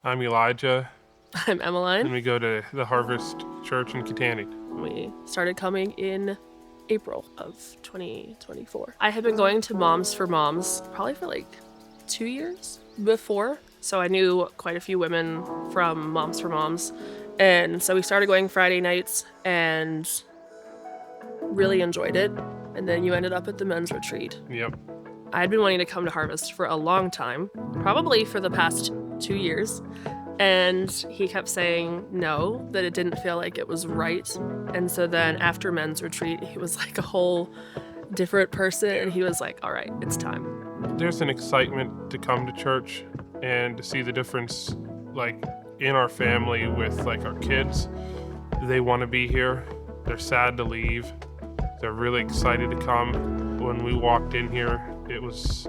I'm Elijah, I'm and Emmaline. we go to the Harvest Church in Katanning. We started coming in April of 2024. I had been going to Moms for Moms probably for like 2 years before. So I knew quite a few women from Moms for Moms. And so we started going Friday nights and really enjoyed it. And then you ended up at the men's retreat. Yep. I had been wanting to come to Harvest for a long time, probably for the past 2 years. And he kept saying no, that it didn't feel like it was right. And so then after men's retreat, he was like a whole different person. And he was like, all right, it's time. There's an excitement to come to church and to see the difference, like, in our family with, like, our kids. They want to be here. They're sad to leave. They're really excited to come. When we walked in here, it was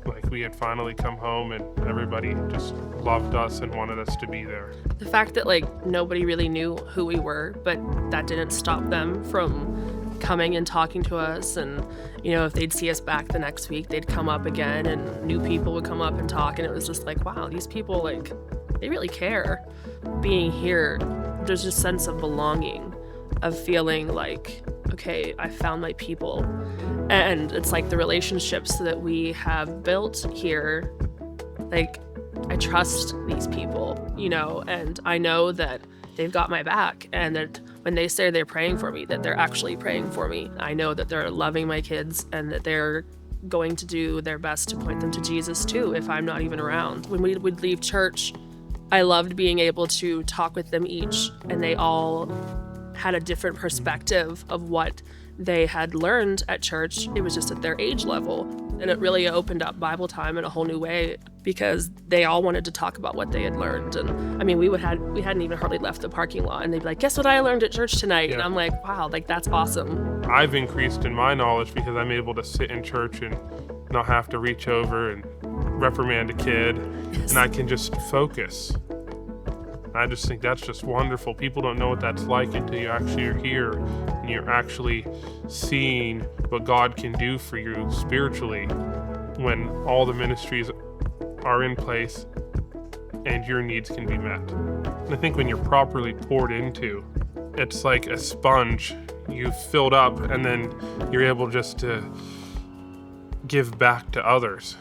like we had finally come home and everybody just loved us and wanted us to be there. The fact that like nobody really knew who we were, but that didn't stop them from coming and talking to us. And, you know, if they'd see us back the next week, they'd come up again and new people would come up and talk. And it was just like, wow, these people, like, they really care. Being here, there's a sense of belonging, of feeling like, okay, I found my people. And it's like the relationships that we have built here, like, I trust these people, you know, and I know that they've got my back, and that when they say they're praying for me, that they're actually praying for me. I know that they're loving my kids and that they're going to do their best to point them to Jesus too, if I'm not even around. When we would leave church, I loved being able to talk with them each, and they all had a different perspective of what they had learned at church. It was just at their age level. And it really opened up Bible time in a whole new way because they all wanted to talk about what they had learned. And I mean, we hadn't even hardly left the parking lot, and they'd be like, guess what I learned at church tonight? Yeah. And I'm like, wow, like, that's awesome. I've increased in my knowledge because I'm able to sit in church and not have to reach over and reprimand a kid. Yes. And I can just focus. I just think that's just wonderful. People don't know what that's like until you actually are here and you're actually seeing what God can do for you spiritually when all the ministries are in place and your needs can be met. And I think when you're properly poured into, it's like a sponge. You've filled up and then you're able just to give back to others.